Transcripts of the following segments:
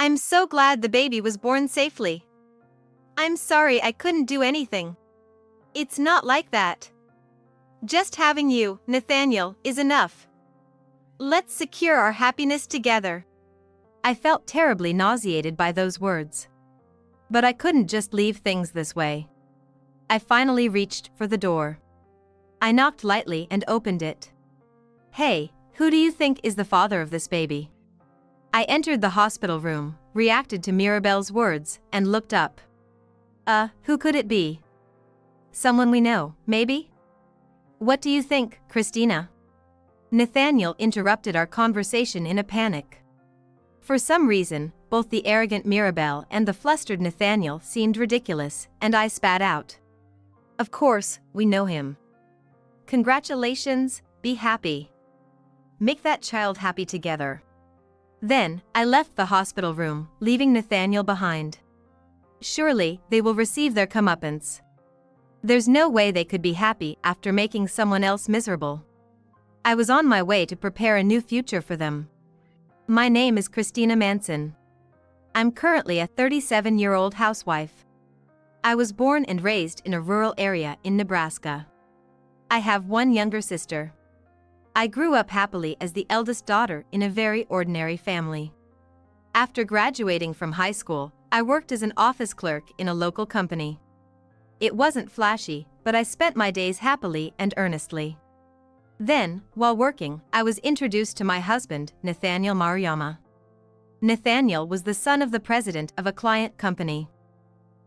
I'm so glad the baby was born safely. I'm sorry I couldn't do anything. It's not like that. Just having you, Nathaniel, is enough. Let's secure our happiness together. I felt terribly nauseated by those words. But I couldn't just leave things this way. I finally reached for the door. I knocked lightly and opened it. Hey, who do you think is the father of this baby? I entered the hospital room, reacted to Mirabelle's words, and looked up. Who could it be? Someone we know, maybe? What do you think, Christina? Nathaniel interrupted our conversation in a panic. For some reason, both the arrogant Mirabelle and the flustered Nathaniel seemed ridiculous, and I spat out. Of course, we know him. Congratulations, be happy. Make that child happy together. Then, I left the hospital room, leaving Nathaniel behind. Surely, they will receive their comeuppance. There's no way they could be happy after making someone else miserable. I was on my way to prepare a new future for them. My name is Christina Manson. I'm currently a 37-year-old housewife. I was born and raised in a rural area in Nebraska. I have one younger sister. I grew up happily as the eldest daughter in a very ordinary family. After graduating from high school, I worked as an office clerk in a local company. It wasn't flashy, but I spent my days happily and earnestly. Then, while working, I was introduced to my husband, Nathaniel Maruyama. Nathaniel was the son of the president of a client company.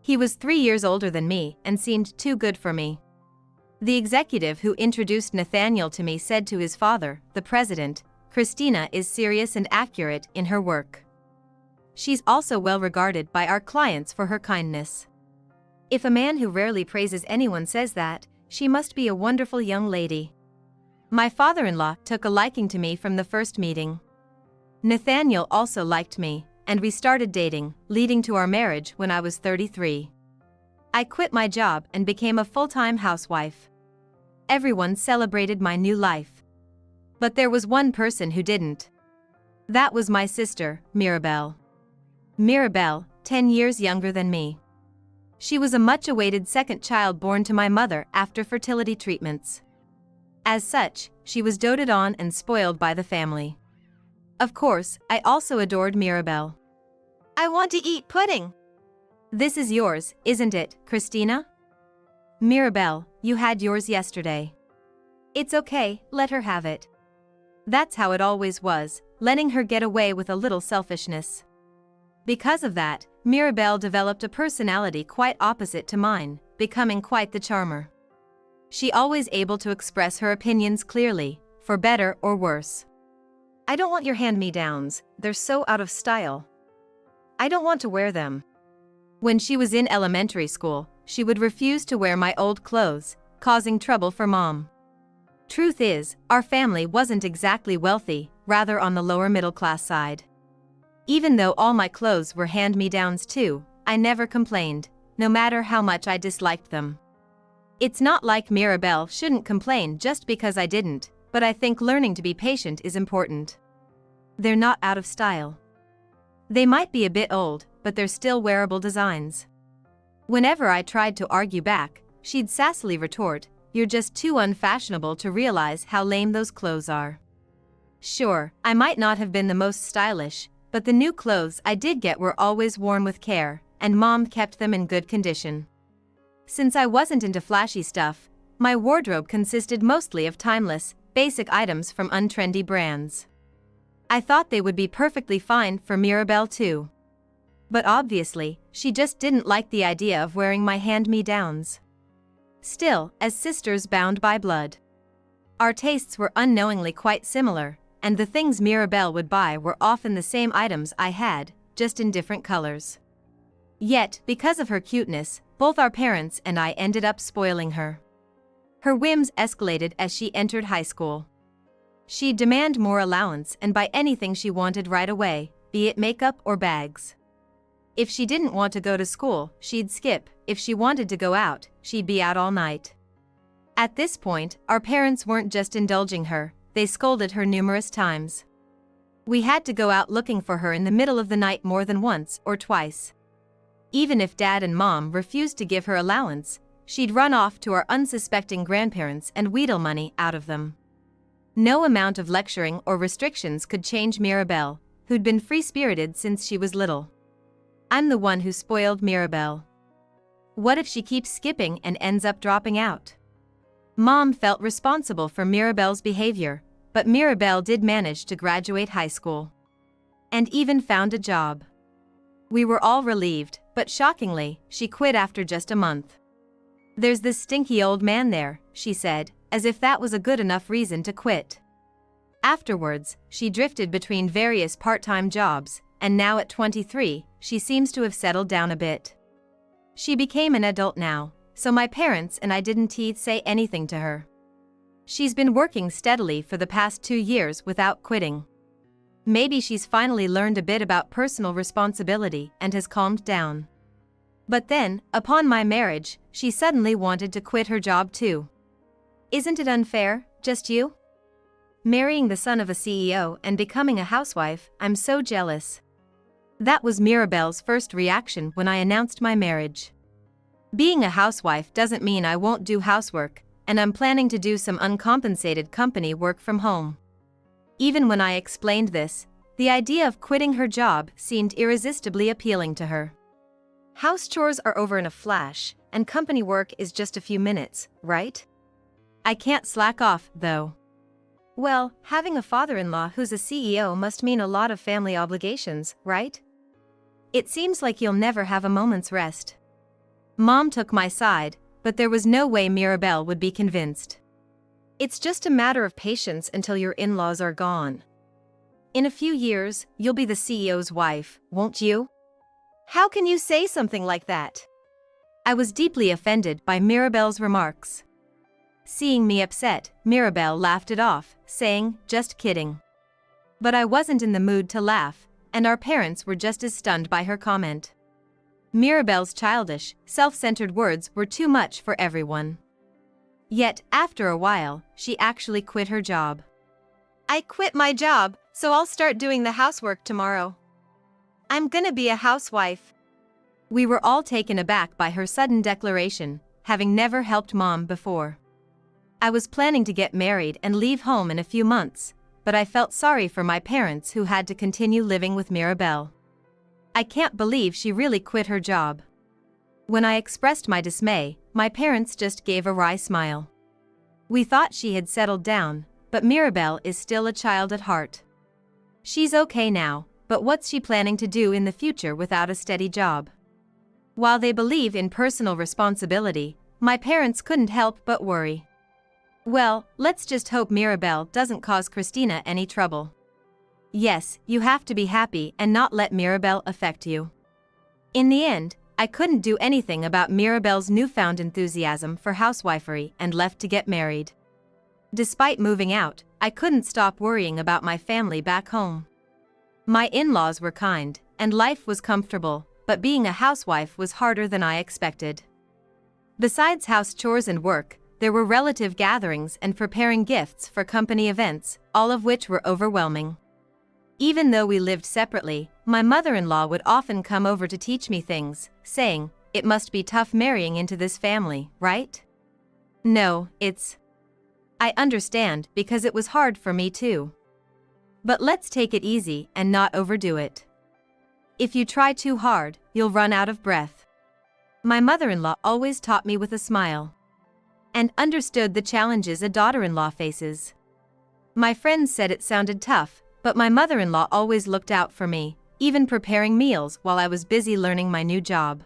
He was 3 years older than me and seemed too good for me. The executive who introduced Nathaniel to me said to his father, the president, "Christina is serious and accurate in her work. She's also well regarded by our clients for her kindness." If a man who rarely praises anyone says that, she must be a wonderful young lady. My father-in-law took a liking to me from the first meeting. Nathaniel also liked me, and we started dating, leading to our marriage when I was 33. I quit my job and became a full-time housewife. Everyone celebrated my new life. But there was one person who didn't. That was my sister, Mirabelle. Mirabelle, 10 years younger than me. She was a much-awaited second child born to my mother after fertility treatments. As such, she was doted on and spoiled by the family. Of course, I also adored Mirabelle. I want to eat pudding. This is yours, isn't it, Christina? Mirabelle, you had yours yesterday. It's okay, let her have it. That's how it always was, letting her get away with a little selfishness. Because of that, Mirabelle developed a personality quite opposite to mine, becoming quite the charmer. She always able to express her opinions clearly, for better or worse. I don't want your hand-me-downs, they're so out of style. I don't want to wear them. When she was in elementary school, she would refuse to wear my old clothes, causing trouble for Mom. Truth is, our family wasn't exactly wealthy, rather on the lower middle-class side. Even though all my clothes were hand-me-downs too, I never complained, no matter how much I disliked them. It's not like Mirabelle shouldn't complain just because I didn't, but I think learning to be patient is important. They're not out of style. They might be a bit old, but they're still wearable designs. Whenever I tried to argue back, she'd sassily retort, "You're just too unfashionable to realize how lame those clothes are." Sure, I might not have been the most stylish, but the new clothes I did get were always worn with care, and Mom kept them in good condition. Since I wasn't into flashy stuff, my wardrobe consisted mostly of timeless, basic items from untrendy brands. I thought they would be perfectly fine for Mirabelle too. But obviously, she just didn't like the idea of wearing my hand-me-downs. Still, as sisters bound by blood, our tastes were unknowingly quite similar, and the things Mirabelle would buy were often the same items I had, just in different colors. Yet, because of her cuteness, both our parents and I ended up spoiling her. Her whims escalated as she entered high school. She'd demand more allowance and buy anything she wanted right away, be it makeup or bags. If she didn't want to go to school, she'd skip. If she wanted to go out, she'd be out all night. At this point, our parents weren't just indulging her, they scolded her numerous times. We had to go out looking for her in the middle of the night more than once or twice. Even if Dad and Mom refused to give her allowance, she'd run off to our unsuspecting grandparents and wheedle money out of them. No amount of lecturing or restrictions could change Mirabelle, who'd been free-spirited since she was little. I'm the one who spoiled Mirabelle. What if she keeps skipping and ends up dropping out? Mom felt responsible for Mirabelle's behavior, but Mirabelle did manage to graduate high school. And even found a job. We were all relieved, but shockingly, she quit after just a month. "There's this stinky old man there," she said, as if that was a good enough reason to quit. Afterwards, she drifted between various part-time jobs, and now at 23, she seems to have settled down a bit. She became an adult now, so my parents and I didn't say anything to her. She's been working steadily for the past 2 years without quitting. Maybe she's finally learned a bit about personal responsibility and has calmed down. But then, upon my marriage, she suddenly wanted to quit her job too. Isn't it unfair, just you? Marrying the son of a CEO and becoming a housewife, I'm so jealous. That was Mirabelle's first reaction when I announced my marriage. Being a housewife doesn't mean I won't do housework, and I'm planning to do some uncompensated company work from home. Even when I explained this, the idea of quitting her job seemed irresistibly appealing to her. House chores are over in a flash, and company work is just a few minutes, right? I can't slack off, though. Well, having a father-in-law who's a CEO must mean a lot of family obligations, right? It seems like you'll never have a moment's rest. Mom took my side, but there was no way Mirabelle would be convinced. It's just a matter of patience until your in-laws are gone. In a few years, you'll be the CEO's wife, won't you? How can you say something like that? I was deeply offended by Mirabelle's remarks. Seeing me upset, Mirabelle laughed it off, saying, "Just kidding." But I wasn't in the mood to laugh, and our parents were just as stunned by her comment. Mirabelle's childish, self-centered words were too much for everyone. Yet, after a while, she actually quit her job. "I quit my job, so I'll start doing the housework tomorrow. I'm gonna be a housewife." We were all taken aback by her sudden declaration, having never helped Mom before. I was planning to get married and leave home in a few months, but I felt sorry for my parents who had to continue living with Mirabelle. I can't believe she really quit her job. When I expressed my dismay, my parents just gave a wry smile. We thought she had settled down, but Mirabelle is still a child at heart. She's okay now, but what's she planning to do in the future without a steady job? While they believe in personal responsibility, my parents couldn't help but worry. Well, let's just hope Mirabelle doesn't cause Christina any trouble. Yes, you have to be happy and not let Mirabelle affect you. In the end, I couldn't do anything about Mirabelle's newfound enthusiasm for housewifery and left to get married. Despite moving out, I couldn't stop worrying about my family back home. My in-laws were kind, and life was comfortable, but being a housewife was harder than I expected. Besides house chores and work, there were relative gatherings and preparing gifts for company events, all of which were overwhelming. Even though we lived separately, my mother-in-law would often come over to teach me things, saying, "It must be tough marrying into this family, right?" No, I understand because it was hard for me too. But let's take it easy and not overdo it. If you try too hard, you'll run out of breath. My mother-in-law always taught me with a smile. And understood the challenges a daughter-in-law faces. My friends said it sounded tough, but my mother-in-law always looked out for me, even preparing meals while I was busy learning my new job.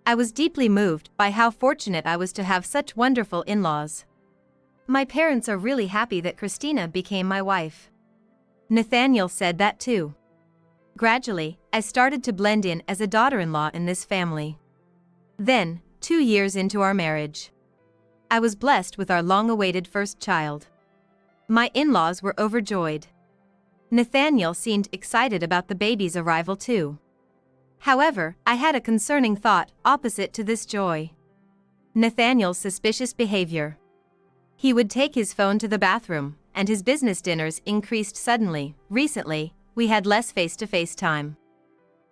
I was deeply moved by how fortunate I was to have such wonderful in-laws. My parents are really happy that Christina became my wife. Nathaniel said that too. Gradually, I started to blend in as a daughter-in-law in this family. Then, 2 years into our marriage, I was blessed with our long-awaited first child. My in-laws were overjoyed. Nathaniel seemed excited about the baby's arrival too. However, I had a concerning thought opposite to this joy. Nathaniel's suspicious behavior. He would take his phone to the bathroom, and his business dinners increased suddenly. Recently, we had less face-to-face time.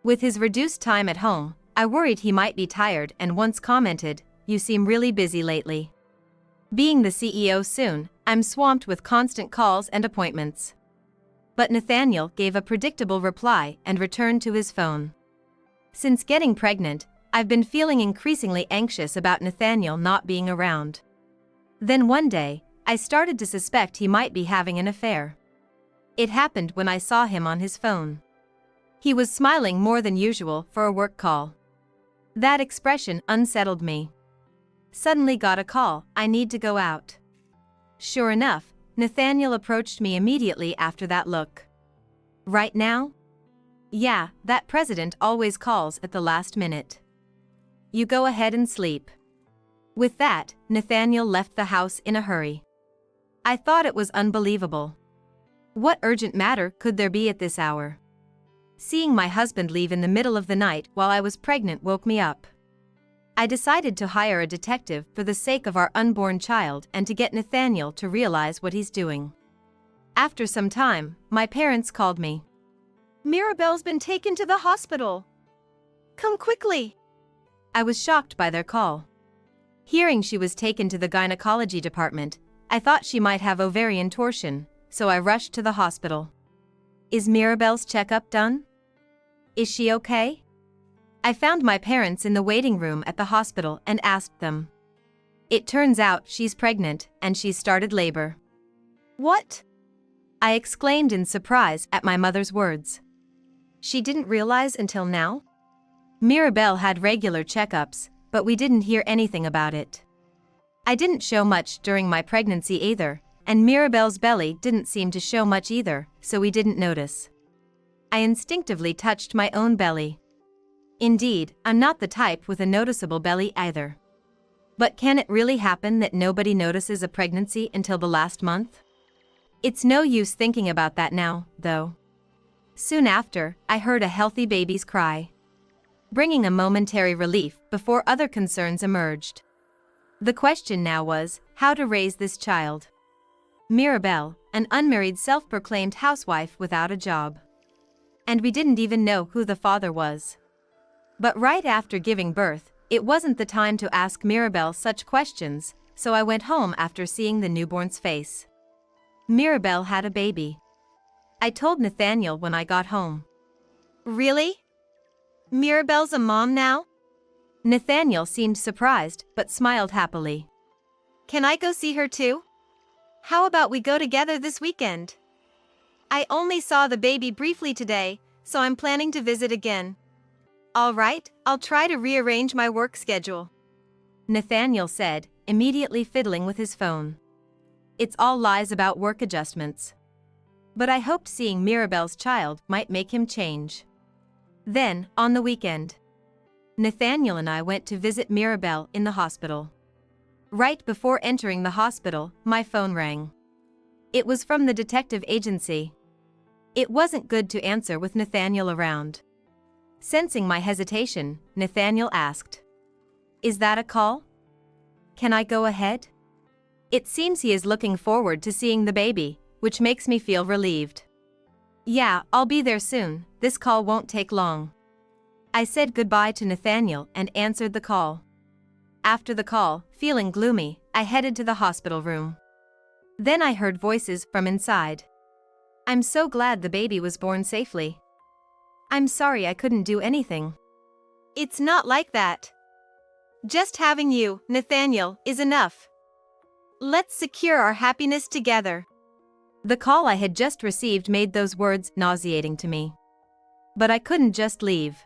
With his reduced time at home, I worried he might be tired and once commented, "You seem really busy lately." Being the CEO soon, I'm swamped with constant calls and appointments. But Nathaniel gave a predictable reply and returned to his phone. Since getting pregnant, I've been feeling increasingly anxious about Nathaniel not being around. Then one day, I started to suspect he might be having an affair. It happened when I saw him on his phone. He was smiling more than usual for a work call. That expression unsettled me. Suddenly got a call, I need to go out. Sure enough, Nathaniel approached me immediately after that look. Right now? Yeah, that president always calls at the last minute. You go ahead and sleep. With that, Nathaniel left the house in a hurry. I thought it was unbelievable. What urgent matter could there be at this hour? Seeing my husband leave in the middle of the night while I was pregnant woke me up. I decided to hire a detective for the sake of our unborn child and to get Nathaniel to realize what he's doing. After some time, my parents called me. Mirabelle's been taken to the hospital. Come quickly. I was shocked by their call. Hearing she was taken to the gynecology department, I thought she might have ovarian torsion, so I rushed to the hospital. Is Mirabelle's checkup done? Is she okay? I found my parents in the waiting room at the hospital and asked them. It turns out she's pregnant and she's started labor. What? I exclaimed in surprise at my mother's words. She didn't realize until now? Mirabelle had regular checkups, but we didn't hear anything about it. I didn't show much during my pregnancy either, and Mirabelle's belly didn't seem to show much either, so we didn't notice. I instinctively touched my own belly. Indeed, I'm not the type with a noticeable belly either. But can it really happen that nobody notices a pregnancy until the last month? It's no use thinking about that now, though. Soon after, I heard a healthy baby's cry, bringing a momentary relief before other concerns emerged. The question now was, how to raise this child. Mirabelle, an unmarried self-proclaimed housewife without a job. And we didn't even know who the father was. But right after giving birth, it wasn't the time to ask Mirabelle such questions, so I went home after seeing the newborn's face. Mirabelle had a baby. I told Nathaniel when I got home. Really? Mirabelle's a mom now? Nathaniel seemed surprised but smiled happily. Can I go see her too? How about we go together this weekend? I only saw the baby briefly today, so I'm planning to visit again. All right, I'll try to rearrange my work schedule. Nathaniel said, immediately fiddling with his phone. It's all lies about work adjustments. But I hoped seeing Mirabelle's child might make him change. Then, on the weekend, Nathaniel and I went to visit Mirabelle in the hospital. Right before entering the hospital, my phone rang. It was from the detective agency. It wasn't good to answer with Nathaniel around. Sensing my hesitation, Nathaniel asked, "Is that a call? Can I go ahead?" It seems he is looking forward to seeing the baby, which makes me feel relieved. Yeah, I'll be there soon, this call won't take long. I said goodbye to Nathaniel and answered the call. After the call, feeling gloomy, I headed to the hospital room. Then I heard voices from inside. I'm so glad the baby was born safely. I'm sorry I couldn't do anything. It's not like that. Just having you, Nathaniel, is enough. Let's secure our happiness together. The call I had just received made those words nauseating to me. But I couldn't just leave.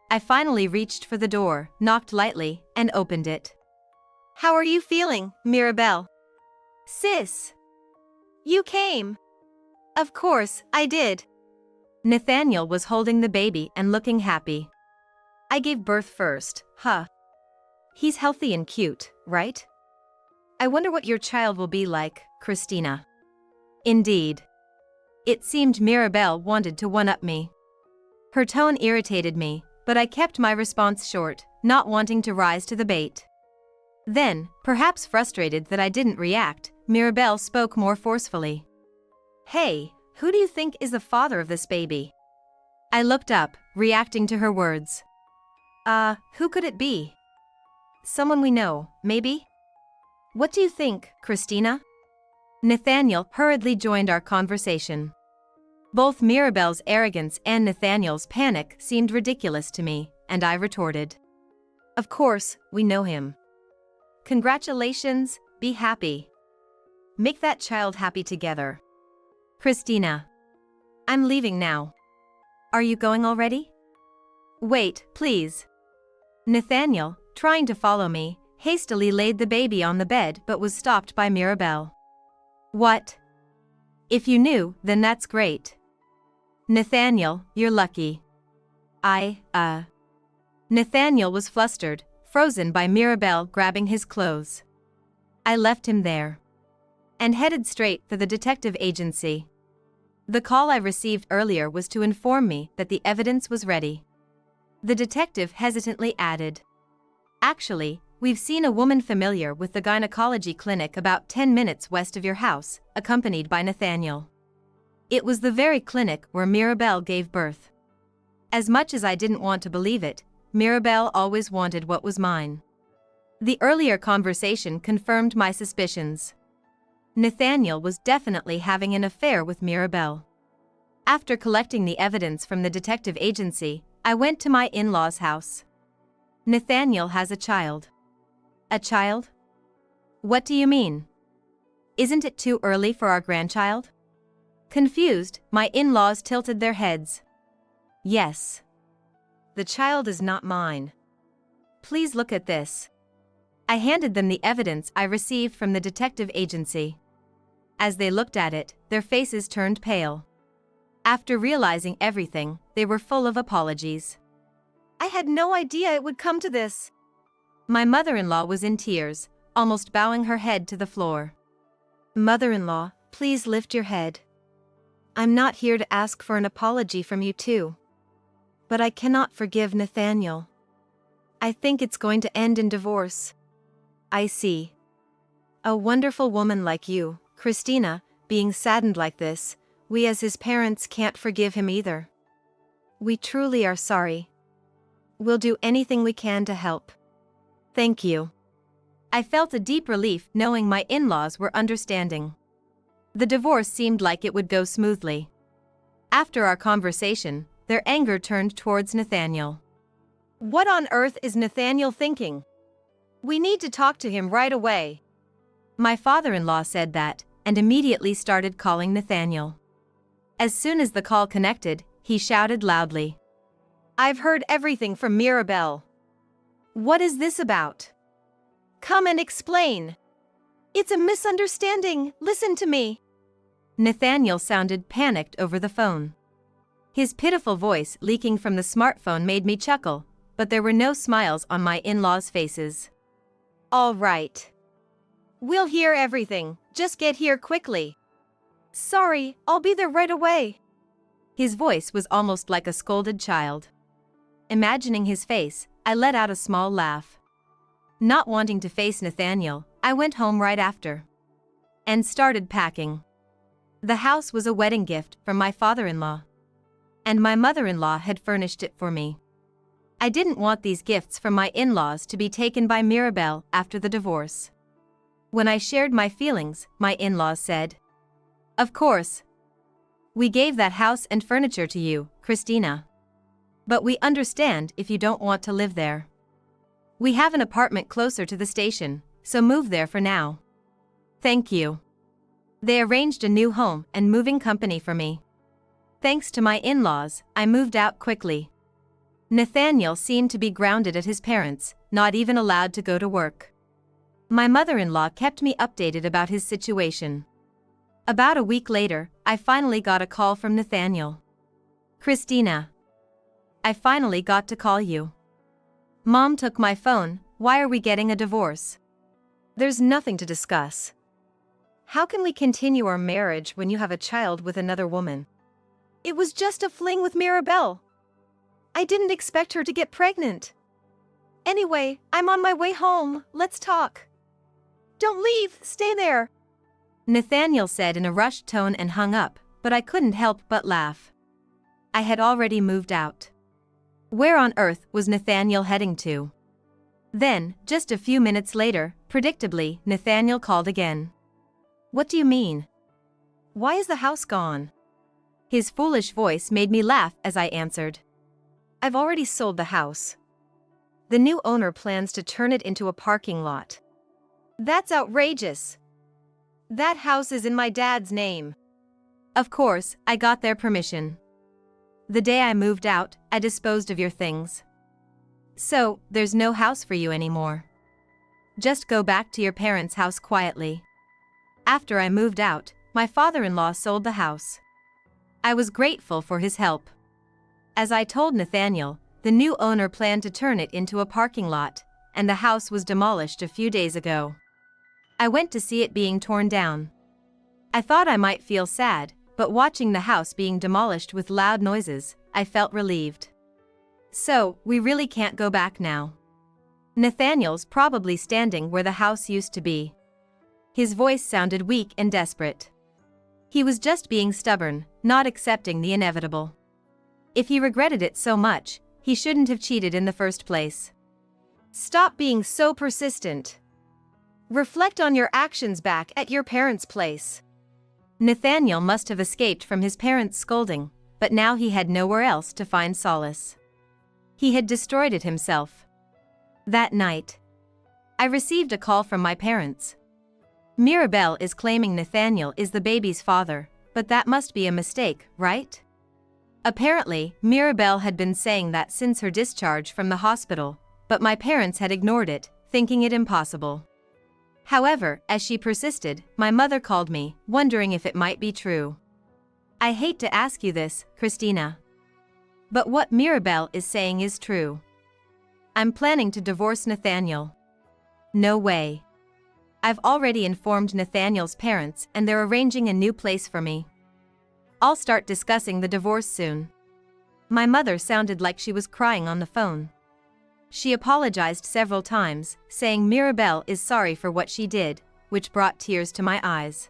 I finally reached for the door, knocked lightly, and opened it. How are you feeling, Mirabelle? Sis! You came. Of course, I did. Nathaniel was holding the baby and looking happy. I gave birth first, huh? He's healthy and cute, right? I wonder what your child will be like, Christina. Indeed. It seemed Mirabelle wanted to one-up me. Her tone irritated me, but I kept my response short, not wanting to rise to the bait. Then, perhaps frustrated that I didn't react, Mirabelle spoke more forcefully. "Hey, who do you think is the father of this baby?" I looked up, reacting to her words. Who could it be? Someone we know, maybe? What do you think, Christina?" Nathaniel hurriedly joined our conversation. Both Mirabelle's arrogance and Nathaniel's panic seemed ridiculous to me, and I retorted. "Of course, we know him. Congratulations, be happy. Make that child happy together." "Christina. I'm leaving now. Are you going already?" "Wait, please." Nathaniel, trying to follow me, hastily laid the baby on the bed but was stopped by Mirabelle. "What? If you knew, then that's great. Nathaniel, you're lucky." Nathaniel was flustered, frozen by Mirabelle grabbing his clothes. I left him there and headed straight for the detective agency. The call I received earlier was to inform me that the evidence was ready. The detective hesitantly added, "Actually, we've seen a woman familiar with the gynecology clinic about 10 minutes west of your house, accompanied by Nathaniel. It was the very clinic where Mirabelle gave birth." As much as I didn't want to believe it, Mirabelle always wanted what was mine. The earlier conversation confirmed my suspicions. Nathaniel was definitely having an affair with Mirabelle. After collecting the evidence from the detective agency, I went to my in-laws' house. "Nathaniel has a child." "A child? What do you mean? Isn't it too early for our grandchild?" Confused, my in-laws tilted their heads. "Yes. The child is not mine. Please look at this." I handed them the evidence I received from the detective agency. As they looked at it, their faces turned pale. After realizing everything, they were full of apologies. "I had no idea it would come to this." My mother-in-law was in tears, almost bowing her head to the floor. "Mother-in-law, please lift your head. I'm not here to ask for an apology from you too. But I cannot forgive Nathaniel. I think it's going to end in divorce." "I see. A wonderful woman like you, Christina, being saddened like this, we as his parents can't forgive him either. We truly are sorry. We'll do anything we can to help." "Thank you." I felt a deep relief knowing my in-laws were understanding. The divorce seemed like it would go smoothly. After our conversation, their anger turned towards Nathaniel. "What on earth is Nathaniel thinking? We need to talk to him right away." My father-in-law said that, and immediately started calling Nathaniel. As soon as the call connected, he shouted loudly, "I've heard everything from Mirabelle. What is this about? Come and explain. It's a misunderstanding, listen to me." Nathaniel sounded panicked over the phone. His pitiful voice leaking from the smartphone made me chuckle, but there were no smiles on my in-laws' faces. "All right. We'll hear everything, just get here quickly." "Sorry, I'll be there right away." His voice was almost like a scolded child. Imagining his face, I let out a small laugh. Not wanting to face Nathaniel, I went home right after and started packing. The house was a wedding gift from my father-in-law, and my mother-in-law had furnished it for me. I didn't want these gifts from my in-laws to be taken by Mirabelle after the divorce. When I shared my feelings, my in-laws said, "Of course. We gave that house and furniture to you, Christina. But we understand if you don't want to live there. We have an apartment closer to the station, so move there for now." "Thank you." They arranged a new home and moving company for me. Thanks to my in-laws, I moved out quickly. Nathaniel seemed to be grounded at his parents', not even allowed to go to work. My mother-in-law kept me updated about his situation. About a week later, I finally got a call from Nathaniel. "Christina. I finally got to call you. Mom took my phone, why are we getting a divorce?" "There's nothing to discuss. How can we continue our marriage when you have a child with another woman? It was just a fling with Mirabelle. I didn't expect her to get pregnant." Anyway, I'm on my way home, let's talk. Don't leave, stay there. Nathaniel said in a rushed tone and hung up, but I couldn't help but laugh. I had already moved out. Where on earth was Nathaniel heading to? Then, just a few minutes later, predictably, Nathaniel called again. What do you mean? Why is the house gone? His foolish voice made me laugh as I answered. I've already sold the house. The new owner plans to turn it into a parking lot. That's outrageous. That house is in my dad's name. Of course, I got their permission. The day I moved out, I disposed of your things. So, there's no house for you anymore. Just go back to your parents' house quietly. After I moved out, my father-in-law sold the house. I was grateful for his help. As I told Nathaniel, the new owner planned to turn it into a parking lot, and the house was demolished a few days ago. I went to see it being torn down. I thought I might feel sad, but watching the house being demolished with loud noises, I felt relieved. So, we really can't go back now. Nathaniel's probably standing where the house used to be. His voice sounded weak and desperate. He was just being stubborn, not accepting the inevitable. If he regretted it so much, he shouldn't have cheated in the first place. Stop being so persistent. Reflect on your actions back at your parents' place. Nathaniel must have escaped from his parents' scolding, but now he had nowhere else to find solace. He had destroyed it himself. That night, I received a call from my parents. Mirabelle is claiming Nathaniel is the baby's father, but that must be a mistake, right? Apparently, Mirabelle had been saying that since her discharge from the hospital, but my parents had ignored it, thinking it impossible. However, as she persisted, my mother called me, wondering if it might be true. I hate to ask you this, Christina. But what Mirabelle is saying is true. I'm planning to divorce Nathaniel. No way. I've already informed Nathaniel's parents and they're arranging a new place for me. I'll start discussing the divorce soon. My mother sounded like she was crying on the phone. She apologized several times, saying Mirabelle is sorry for what she did, which brought tears to my eyes.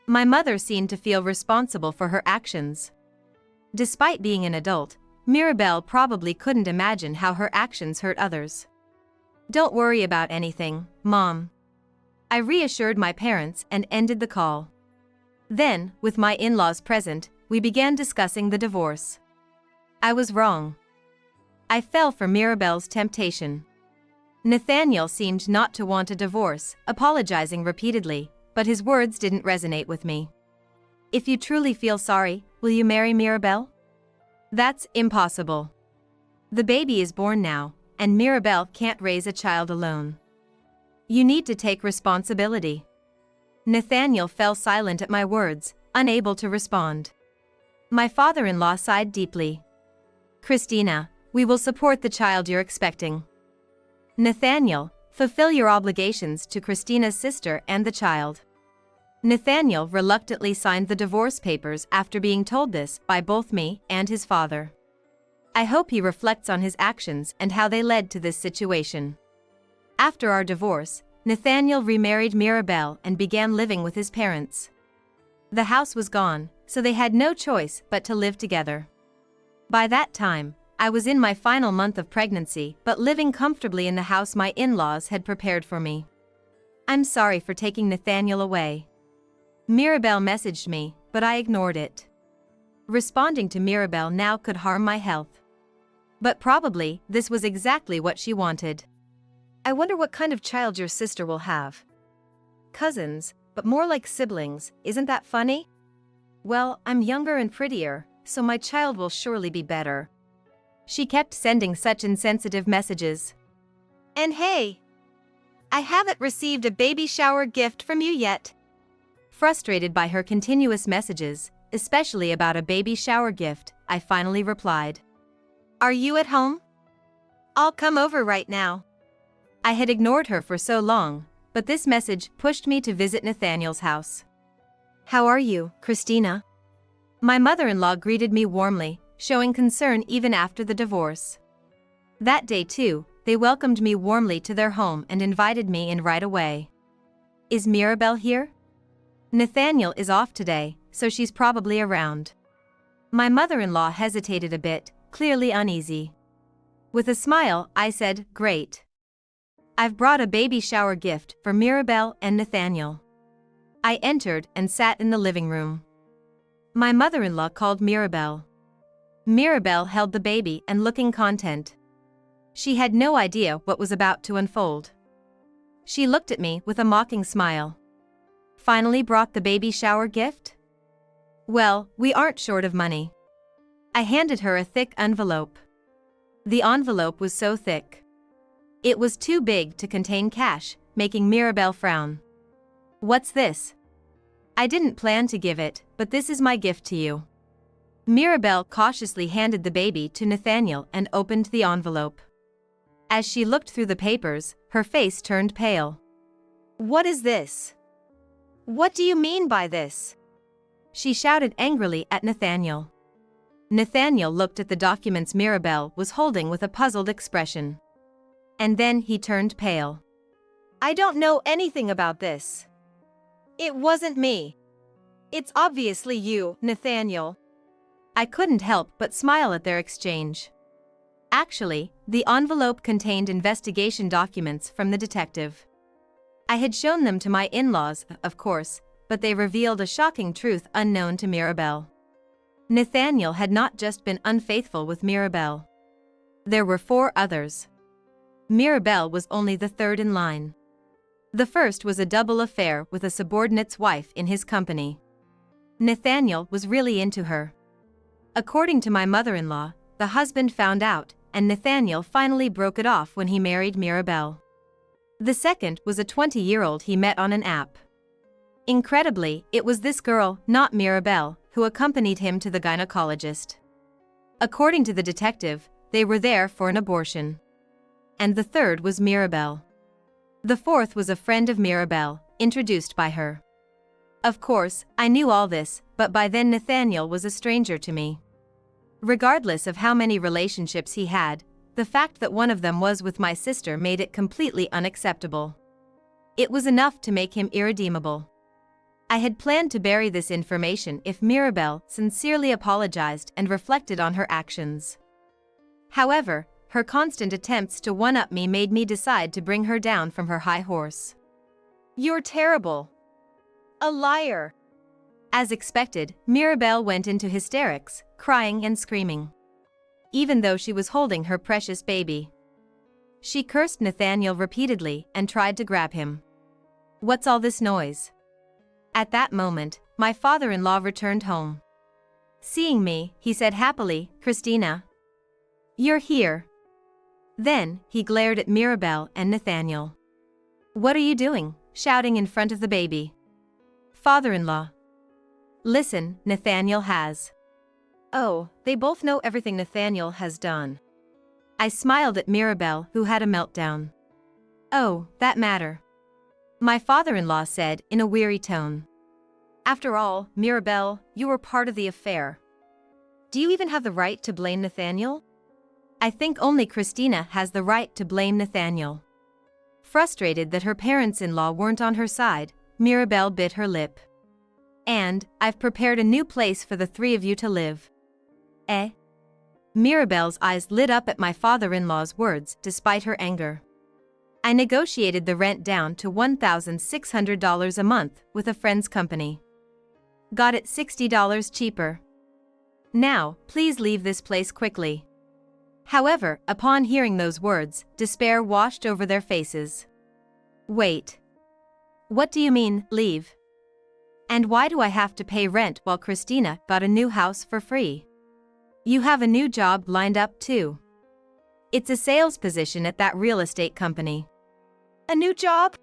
My mother seemed to feel responsible for her actions. Despite being an adult, Mirabelle probably couldn't imagine how her actions hurt others. Don't worry about anything, Mom. I reassured my parents and ended the call. Then, with my in-laws present, we began discussing the divorce. I was wrong. I fell for Mirabelle's temptation. Nathaniel seemed not to want a divorce, apologizing repeatedly, but his words didn't resonate with me. If you truly feel sorry, will you marry Mirabelle? That's impossible. The baby is born now, and Mirabelle can't raise a child alone. You need to take responsibility. Nathaniel fell silent at my words, unable to respond. My father-in-law sighed deeply. Christina, we will support the child you're expecting. Nathaniel, fulfill your obligations to Christina's sister and the child. Nathaniel reluctantly signed the divorce papers after being told this by both me and his father. I hope he reflects on his actions and how they led to this situation. After our divorce, Nathaniel remarried Mirabelle and began living with his parents. The house was gone, so they had no choice but to live together. By that time, I was in my final month of pregnancy but living comfortably in the house my in-laws had prepared for me. I'm sorry for taking Nathaniel away. Mirabelle messaged me, but I ignored it. Responding to Mirabelle now could harm my health. But probably, this was exactly what she wanted. I wonder what kind of child your sister will have. Cousins, but more like siblings, isn't that funny? Well, I'm younger and prettier, so my child will surely be better. She kept sending such insensitive messages. And hey! I haven't received a baby shower gift from you yet. Frustrated by her continuous messages, especially about a baby shower gift, I finally replied. Are you at home? I'll come over right now. I had ignored her for so long, but this message pushed me to visit Nathaniel's house. How are you, Christina? My mother-in-law greeted me warmly, showing concern even after the divorce. That day too, they welcomed me warmly to their home and invited me in right away. Is Mirabelle here? Nathaniel is off today, so she's probably around. My mother-in-law hesitated a bit, clearly uneasy. With a smile, I said, "Great. I've brought a baby shower gift for Mirabelle and Nathaniel." I entered and sat in the living room. My mother-in-law called Mirabelle. Mirabelle held the baby and looking content. She had no idea what was about to unfold. She looked at me with a mocking smile. Finally brought the baby shower gift? Well, we aren't short of money. I handed her a thick envelope. The envelope was so thick. It was too big to contain cash, making Mirabelle frown. What's this? I didn't plan to give it, but this is my gift to you. Mirabelle cautiously handed the baby to Nathaniel and opened the envelope. As she looked through the papers, her face turned pale. What is this? What do you mean by this? She shouted angrily at Nathaniel. Nathaniel looked at the documents Mirabelle was holding with a puzzled expression. And then he turned pale. I don't know anything about this. It wasn't me. It's obviously you, Nathaniel. I couldn't help but smile at their exchange. Actually, the envelope contained investigation documents from the detective. I had shown them to my in-laws, of course, but they revealed a shocking truth unknown to Mirabelle. Nathaniel had not just been unfaithful with Mirabelle. There were 4 others. Mirabelle was only the third in line. The first was a double affair with a subordinate's wife in his company. Nathaniel was really into her. According to my mother-in-law, the husband found out, and Nathaniel finally broke it off when he married Mirabelle. The second was a 20-year-old he met on an app. Incredibly, it was this girl, not Mirabelle, who accompanied him to the gynecologist. According to the detective, they were there for an abortion. And the third was Mirabelle. The fourth was a friend of Mirabelle, introduced by her. Of course, I knew all this, but by then Nathaniel was a stranger to me. Regardless of how many relationships he had, the fact that one of them was with my sister made it completely unacceptable. It was enough to make him irredeemable. I had planned to bury this information if Mirabelle sincerely apologized and reflected on her actions. However, her constant attempts to one-up me made me decide to bring her down from her high horse. You're terrible. A liar. As expected, Mirabelle went into hysterics, crying and screaming. Even though she was holding her precious baby. She cursed Nathaniel repeatedly and tried to grab him. What's all this noise? At that moment, my father-in-law returned home. Seeing me, he said happily, "Christina, you're here." Then, he glared at Mirabelle and Nathaniel. "What are you doing?" shouting in front of the baby. Father-in-law. Listen, Nathaniel has. Oh, they both know everything Nathaniel has done. I smiled at Mirabelle, who had a meltdown. Oh, that matter. My father-in-law said in a weary tone. After all, Mirabelle, you were part of the affair. Do you even have the right to blame Nathaniel? I think only Christina has the right to blame Nathaniel. Frustrated that her parents-in-law weren't on her side, Mirabelle bit her lip. And, I've prepared a new place for the 3 of you to live. Eh? Mirabelle's eyes lit up at my father-in-law's words, despite her anger. I negotiated the rent down to $1,600 a month with a friend's company. Got it $60 cheaper. Now, please leave this place quickly. However, upon hearing those words, despair washed over their faces. Wait. What do you mean, leave? And why do I have to pay rent while Christina got a new house for free? You have a new job lined up too. It's a sales position at that real estate company. A new job?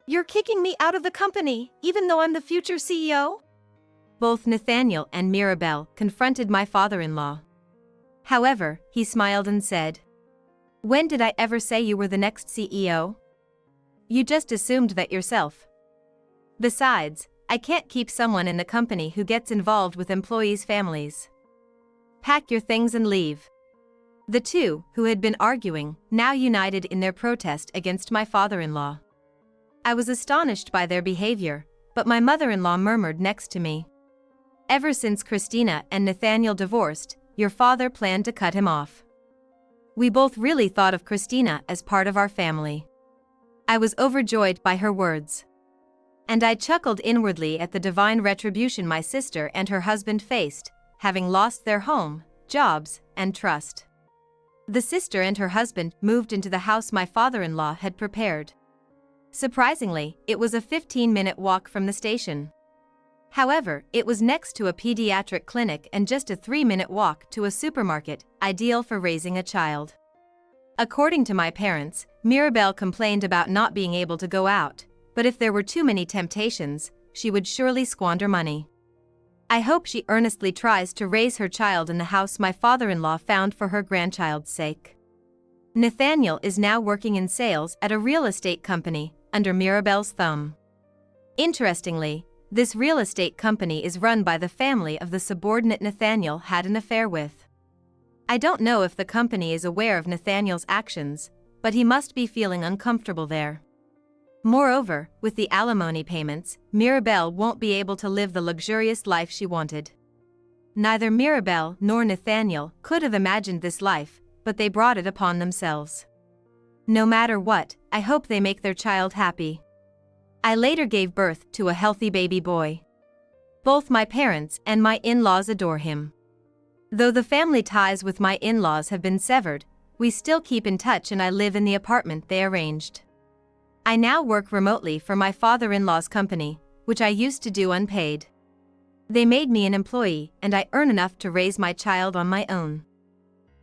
You're kicking me out of the company, even though I'm the future CEO? Both Nathaniel and Mirabelle confronted my father-in-law. However, he smiled and said, "When did I ever say you were the next CEO? You just assumed that yourself. Besides, I can't keep someone in the company who gets involved with employees' families. Pack your things and leave." The two, who had been arguing, now united in their protest against my father-in-law. I was astonished by their behavior, but my mother-in-law murmured next to me. Ever since Christina and Nathaniel divorced, your father planned to cut him off. We both really thought of Christina as part of our family. I was overjoyed by her words. And I chuckled inwardly at the divine retribution my sister and her husband faced, having lost their home, jobs, and trust. The sister and her husband moved into the house my father-in-law had prepared. Surprisingly, it was a 15-minute walk from the station. However, it was next to a pediatric clinic and just a 3-minute walk to a supermarket, ideal for raising a child. According to my parents, Mirabelle complained about not being able to go out, but if there were too many temptations, she would surely squander money. I hope she earnestly tries to raise her child in the house my father-in-law found for her grandchild's sake. Nathaniel is now working in sales at a real estate company, under Mirabelle's thumb. Interestingly, this real estate company is run by the family of the subordinate Nathaniel had an affair with. I don't know if the company is aware of Nathaniel's actions, but he must be feeling uncomfortable there. Moreover, with the alimony payments, Mirabelle won't be able to live the luxurious life she wanted. Neither Mirabelle nor Nathaniel could have imagined this life, but they brought it upon themselves. No matter what, I hope they make their child happy. I later gave birth to a healthy baby boy. Both my parents and my in-laws adore him. Though the family ties with my in-laws have been severed, we still keep in touch and I live in the apartment they arranged. I now work remotely for my father-in-law's company, which I used to do unpaid. They made me an employee and I earn enough to raise my child on my own.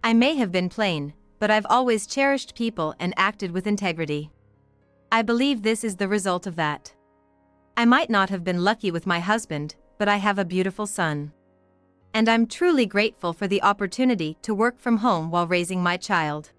I may have been plain, but I've always cherished people and acted with integrity. I believe this is the result of that. I might not have been lucky with my husband, but I have a beautiful son. And I'm truly grateful for the opportunity to work from home while raising my child.